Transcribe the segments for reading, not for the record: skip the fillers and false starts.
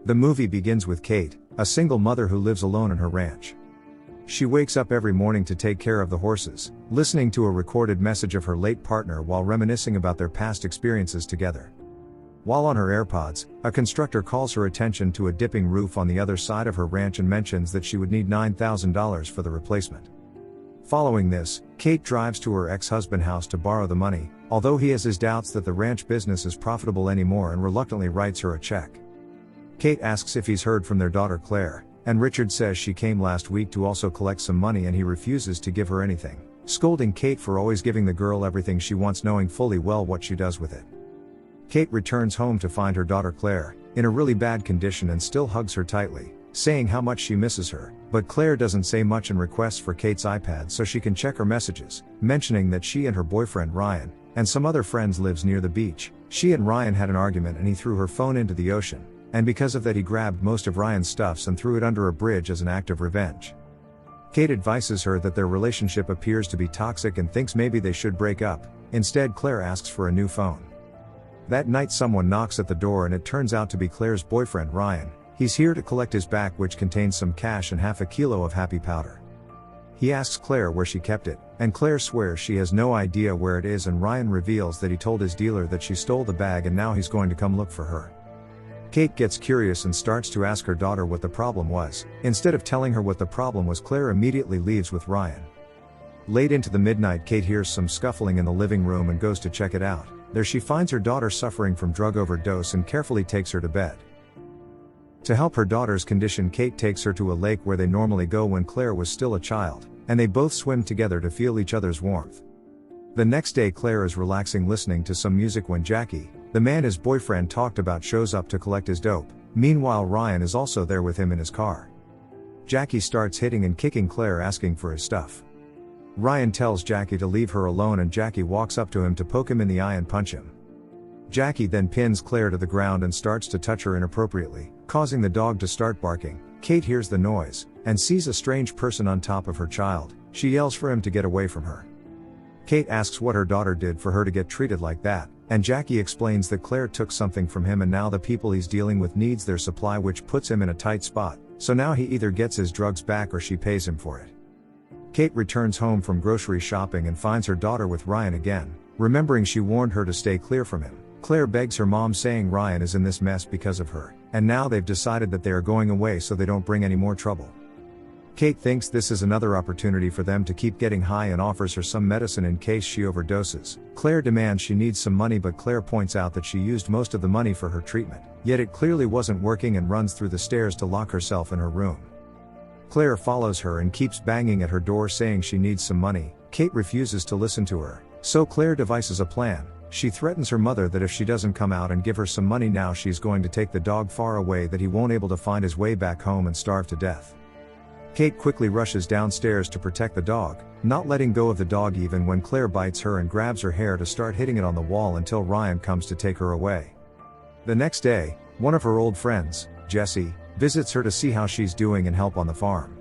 The movie begins with Kate, a single mother who lives alone in her ranch. She wakes up every morning to take care of the horses, listening to a recorded message of her late partner while reminiscing about their past experiences together. While on her AirPods, a constructor calls her attention to a dipping roof on the other side of her ranch and mentions that she would need $9,000 for the replacement. Following this, Kate drives to her ex-husband's house to borrow the money, although he has his doubts that the ranch business is profitable anymore and reluctantly writes her a check. Kate asks if he's heard from their daughter Claire, and Richard says she came last week to also collect some money and he refuses to give her anything, scolding Kate for always giving the girl everything she wants, knowing fully well what she does with it. Kate returns home to find her daughter Claire, in a really bad condition, and still hugs her tightly, saying how much she misses her, but Claire doesn't say much and requests for Kate's iPad so she can check her messages, mentioning that she and her boyfriend Ryan, and some other friends lives near the beach. She and Ryan had an argument and he threw her phone into the ocean, and because of that he grabbed most of Ryan's stuffs and threw it under a bridge as an act of revenge. Kate advises her that their relationship appears to be toxic and thinks maybe they should break up. Instead, Claire asks for a new phone. That night someone knocks at the door and it turns out to be Claire's boyfriend Ryan. He's here to collect his bag, which contains some cash and half a kilo of happy powder. He asks Claire where she kept it, and Claire swears she has no idea where it is, and Ryan reveals that he told his dealer that she stole the bag and now he's going to come look for her. Kate gets curious and starts to ask her daughter what the problem was. Instead of telling her what the problem was, Claire immediately leaves with Ryan. Late into the midnight, Kate hears some scuffling in the living room and goes to check it out. There she finds her daughter suffering from drug overdose and carefully takes her to bed. To help her daughter's condition, Kate takes her to a lake where they normally go when Claire was still a child, and they both swim together to feel each other's warmth. The next day, Claire is relaxing listening to some music when Jackie, the man his boyfriend talked about, shows up to collect his dope. Meanwhile, Ryan is also there with him in his car. Jackie starts hitting and kicking Claire, asking for his stuff. Ryan tells Jackie to leave her alone and Jackie walks up to him to poke him in the eye and punch him. Jackie then pins Claire to the ground and starts to touch her inappropriately, causing the dog to start barking. Kate hears the noise, and sees a strange person on top of her child. She yells for him to get away from her. Kate asks what her daughter did for her to get treated like that, and Jackie explains that Claire took something from him and now the people he's dealing with needs their supply, which puts him in a tight spot, so now he either gets his drugs back or she pays him for it. Kate returns home from grocery shopping and finds her daughter with Ryan again, remembering she warned her to stay clear from him. Claire begs her mom, saying Ryan is in this mess because of her, and now they've decided that they are going away so they don't bring any more trouble. Kate thinks this is another opportunity for them to keep getting high and offers her some medicine in case she overdoses. Claire demands she needs some money, but Claire points out that she used most of the money for her treatment, yet it clearly wasn't working, and runs through the stairs to lock herself in her room. Claire follows her and keeps banging at her door saying she needs some money. Kate refuses to listen to her, so Claire devises a plan. She threatens her mother that if she doesn't come out and give her some money now, she's going to take the dog far away, that he won't able to find his way back home and starve to death. Kate quickly rushes downstairs to protect the dog, not letting go of the dog even when Claire bites her and grabs her hair to start hitting it on the wall until Ryan comes to take her away. The next day, one of her old friends, Jessie, visits her to see how she's doing and help on the farm.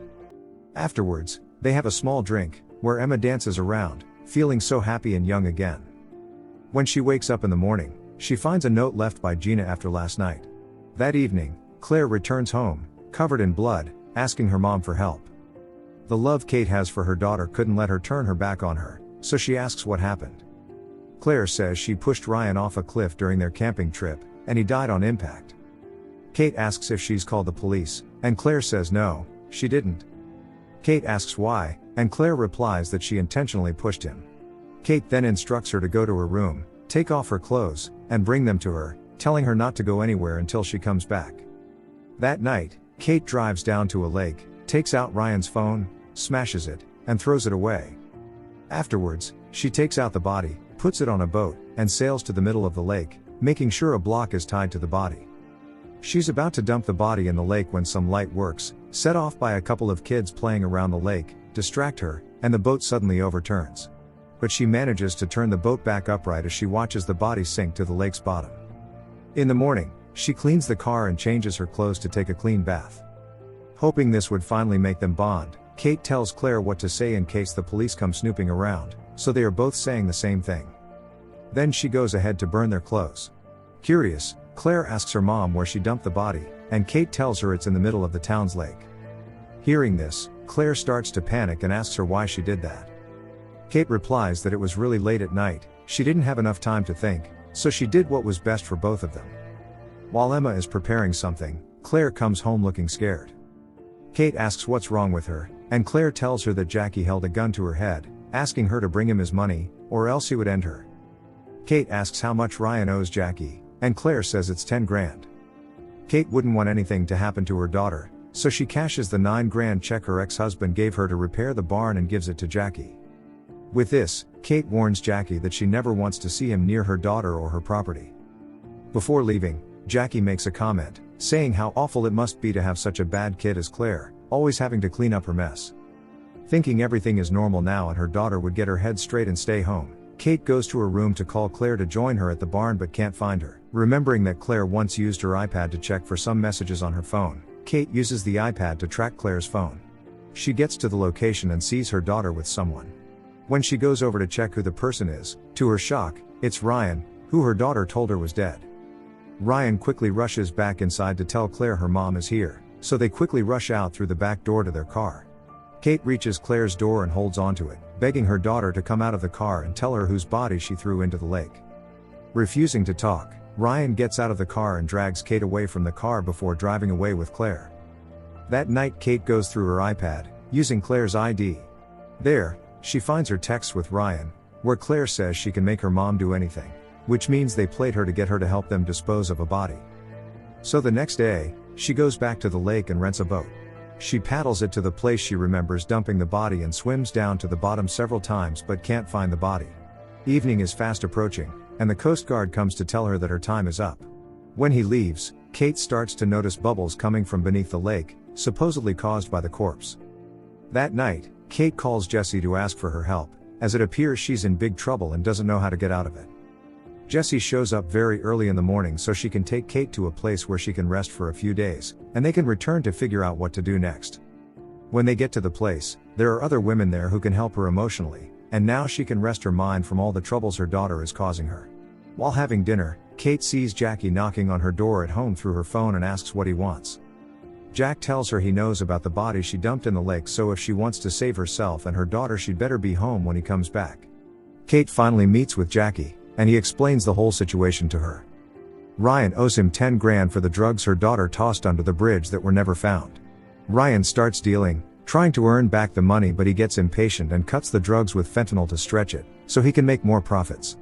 Afterwards, they have a small drink, where Emma dances around, feeling so happy and young again. When she wakes up in the morning, she finds a note left by Gina after last night. That evening, Claire returns home, covered in blood, asking her mom for help. The love Kate has for her daughter couldn't let her turn her back on her, so she asks what happened. Claire says she pushed Ryan off a cliff during their camping trip, and he died on impact. Kate asks if she's called the police, and Claire says no, she didn't. Kate asks why, and Claire replies that she intentionally pushed him. Kate then instructs her to go to her room, take off her clothes, and bring them to her, telling her not to go anywhere until she comes back. That night, Kate drives down to a lake, takes out Ryan's phone, smashes it, and throws it away. Afterwards, she takes out the body, puts it on a boat, and sails to the middle of the lake, making sure a block is tied to the body. She's about to dump the body in the lake when some light works, set off by a couple of kids playing around the lake, distract her, and the boat suddenly overturns. But she manages to turn the boat back upright as she watches the body sink to the lake's bottom. In the morning, she cleans the car and changes her clothes to take a clean bath. Hoping this would finally make them bond, Kate tells Claire what to say in case the police come snooping around, so they are both saying the same thing. Then she goes ahead to burn their clothes. Curious, Claire asks her mom where she dumped the body, and Kate tells her it's in the middle of the town's lake. Hearing this, Claire starts to panic and asks her why she did that. Kate replies that it was really late at night, she didn't have enough time to think, so she did what was best for both of them. While Emma is preparing something, Claire comes home looking scared. Kate asks what's wrong with her, and Claire tells her that Jackie held a gun to her head, asking her to bring him his money, or else he would end her. Kate asks how much Ryan owes Jackie, and Claire says it's 10 grand. Kate wouldn't want anything to happen to her daughter, so she cashes the 9 grand check her ex-husband gave her to repair the barn and gives it to Jackie. With this, Kate warns Jackie that she never wants to see him near her daughter or her property. Before leaving, Jackie makes a comment, saying how awful it must be to have such a bad kid as Claire, always having to clean up her mess. Thinking everything is normal now and her daughter would get her head straight and stay home, Kate goes to her room to call Claire to join her at the barn but can't find her. Remembering that Claire once used her iPad to check for some messages on her phone, Kate uses the iPad to track Claire's phone. She gets to the location and sees her daughter with someone. When she goes over to check who the person is, to her shock, it's Ryan, who her daughter told her was dead. Ryan quickly rushes back inside to tell Claire her mom is here, so they quickly rush out through the back door to their car. Kate reaches Claire's door and holds onto it, begging her daughter to come out of the car and tell her whose body she threw into the lake. Refusing to talk, Ryan gets out of the car and drags Kate away from the car before driving away with Claire. That night Kate goes through her iPad, using Claire's ID. There, she finds her texts with Ryan, where Claire says she can make her mom do anything, which means they played her to get her to help them dispose of a body. So the next day, she goes back to the lake and rents a boat. She paddles it to the place she remembers dumping the body and swims down to the bottom several times but can't find the body. Evening is fast approaching, and the Coast Guard comes to tell her that her time is up. When he leaves, Kate starts to notice bubbles coming from beneath the lake, supposedly caused by the corpse. That night, Kate calls Jessie to ask for her help, as it appears she's in big trouble and doesn't know how to get out of it. Jessie shows up very early in the morning so she can take Kate to a place where she can rest for a few days, and they can return to figure out what to do next. When they get to the place, there are other women there who can help her emotionally, and now she can rest her mind from all the troubles her daughter is causing her. While having dinner, Kate sees Jackie knocking on her door at home through her phone and asks what he wants. Jack tells her he knows about the body she dumped in the lake, so if she wants to save herself and her daughter she'd better be home when he comes back. Kate finally meets with Jackie, and he explains the whole situation to her. Ryan owes him 10 grand for the drugs her daughter tossed under the bridge that were never found. Ryan starts dealing, trying to earn back the money, but he gets impatient and cuts the drugs with fentanyl to stretch it, so he can make more profits.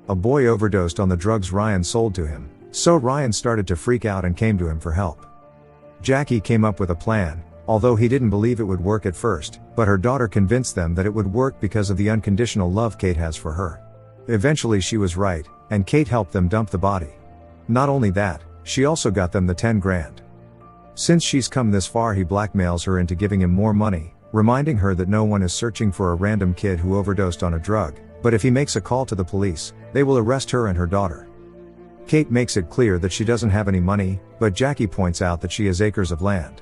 A boy overdosed on the drugs Ryan sold to him, so Ryan started to freak out and came to him for help. Jackie came up with a plan, although he didn't believe it would work at first, but her daughter convinced them that it would work because of the unconditional love Kate has for her. Eventually she was right, and Kate helped them dump the body. Not only that, she also got them the 10 grand. Since she's come this far, he blackmails her into giving him more money, reminding her that no one is searching for a random kid who overdosed on a drug, but if he makes a call to the police, they will arrest her and her daughter. Kate makes it clear that she doesn't have any money, but Jackie points out that she has acres of land.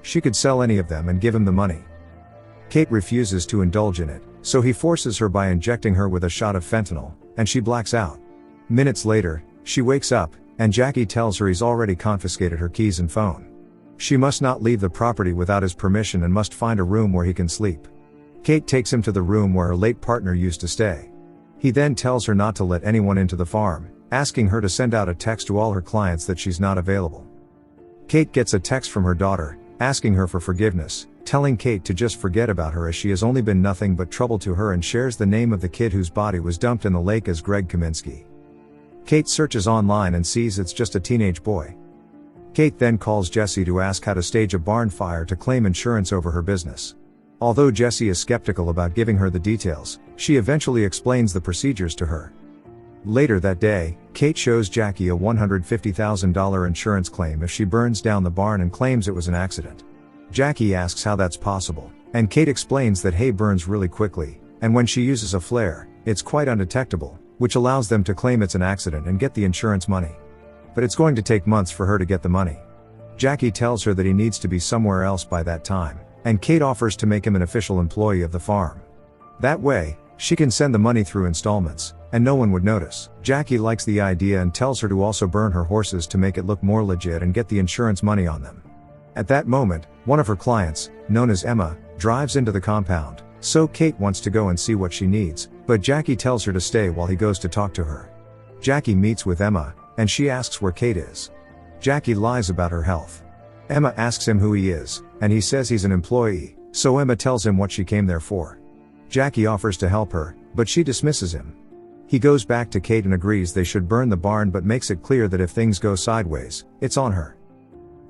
She could sell any of them and give him the money. Kate refuses to indulge in it, so he forces her by injecting her with a shot of fentanyl, and she blacks out. Minutes later, she wakes up, and Jackie tells her he's already confiscated her keys and phone. She must not leave the property without his permission and must find a room where he can sleep. Kate takes him to the room where her late partner used to stay. He then tells her not to let anyone into the farm, asking her to send out a text to all her clients that she's not available. Kate gets a text from her daughter, asking her for forgiveness, telling Kate to just forget about her as she has only been nothing but trouble to her, and shares the name of the kid whose body was dumped in the lake as Greg Kaminsky. Kate searches online and sees it's just a teenage boy. Kate then calls Jessie to ask how to stage a barn fire to claim insurance over her business. Although Jessie is skeptical about giving her the details, she eventually explains the procedures to her. Later that day, Kate shows Jackie a $150,000 insurance claim if she burns down the barn and claims it was an accident. Jackie asks how that's possible, and Kate explains that hay burns really quickly, and when she uses a flare, it's quite undetectable, which allows them to claim it's an accident and get the insurance money. But it's going to take months for her to get the money. Jackie tells her that he needs to be somewhere else by that time, and Kate offers to make him an official employee of the farm. That way, she can send the money through installments, and no one would notice. Jackie likes the idea and tells her to also burn her horses to make it look more legit and get the insurance money on them. At that moment, one of her clients, known as Emma, drives into the compound, so Kate wants to go and see what she needs, but Jackie tells her to stay while he goes to talk to her. Jackie meets with Emma, and she asks where Kate is. Jackie lies about her health. Emma asks him who he is, and he says he's an employee, so Emma tells him what she came there for. Jackie offers to help her, but she dismisses him. He goes back to Kate and agrees they should burn the barn, but makes it clear that if things go sideways, it's on her.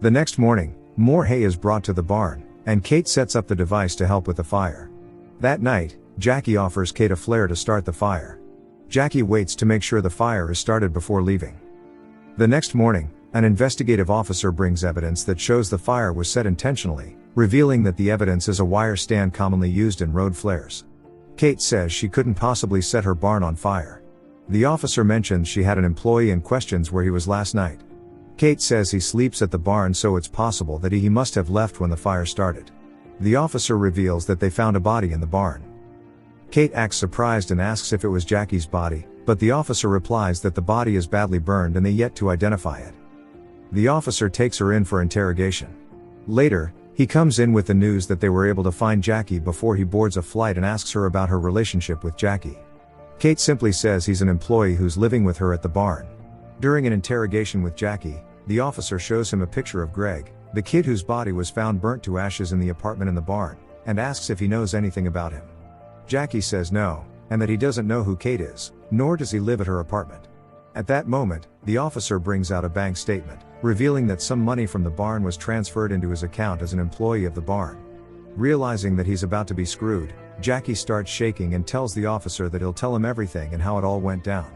The next morning, more hay is brought to the barn, and Kate sets up the device to help with the fire. That night, Jackie offers Kate a flare to start the fire. Jackie waits to make sure the fire is started before leaving. The next morning, an investigative officer brings evidence that shows the fire was set intentionally, revealing that the evidence is a wire stand commonly used in road flares. Kate says she couldn't possibly set her barn on fire. The officer mentions she had an employee and questions where he was last night. Kate says he sleeps at the barn, so it's possible that he must have left when the fire started. The officer reveals that they found a body in the barn. Kate acts surprised and asks if it was Jackie's body, but the officer replies that the body is badly burned and they yet to identify it. The officer takes her in for interrogation. Later, he comes in with the news that they were able to find Jackie before he boards a flight and asks her about her relationship with Jackie. Kate simply says he's an employee who's living with her at the barn. During an interrogation with Jackie, the officer shows him a picture of Greg, the kid whose body was found burnt to ashes in the apartment in the barn, and asks if he knows anything about him. Jackie says no, and that he doesn't know who Kate is, nor does he live at her apartment. At that moment, the officer brings out a bank statement, revealing that some money from the barn was transferred into his account as an employee of the barn. Realizing that he's about to be screwed, Jackie starts shaking and tells the officer that he'll tell him everything and how it all went down.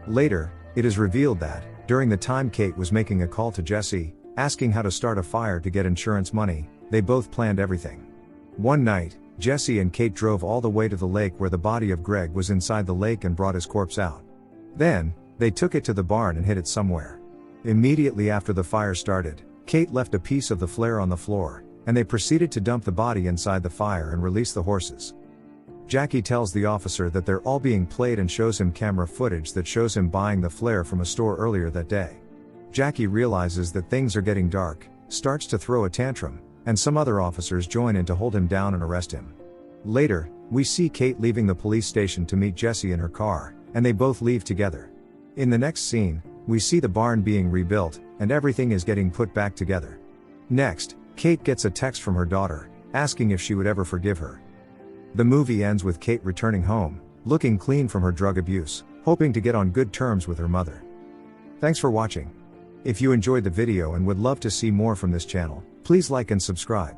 Later, it is revealed that, during the time Kate was making a call to Jesse, asking how to start a fire to get insurance money, they both planned everything. One night, Jesse and Kate drove all the way to the lake where the body of Greg was inside the lake and brought his corpse out. Then, they took it to the barn and hid it somewhere. Immediately after the fire started, Kate left a piece of the flare on the floor, and they proceeded to dump the body inside the fire and release the horses. Jackie tells the officer that they're all being played and shows him camera footage that shows him buying the flare from a store earlier that day. Jackie realizes that things are getting dark, starts to throw a tantrum, and some other officers join in to hold him down and arrest him. Later, we see Kate leaving the police station to meet Jesse in her car, and they both leave together. In the next scene, we see the barn being rebuilt, and everything is getting put back together. Next, Kate gets a text from her daughter, asking if she would ever forgive her. The movie ends with Kate returning home, looking clean from her drug abuse, hoping to get on good terms with her mother. Thanks for watching. If you enjoyed the video and would love to see more from this channel, please like and subscribe.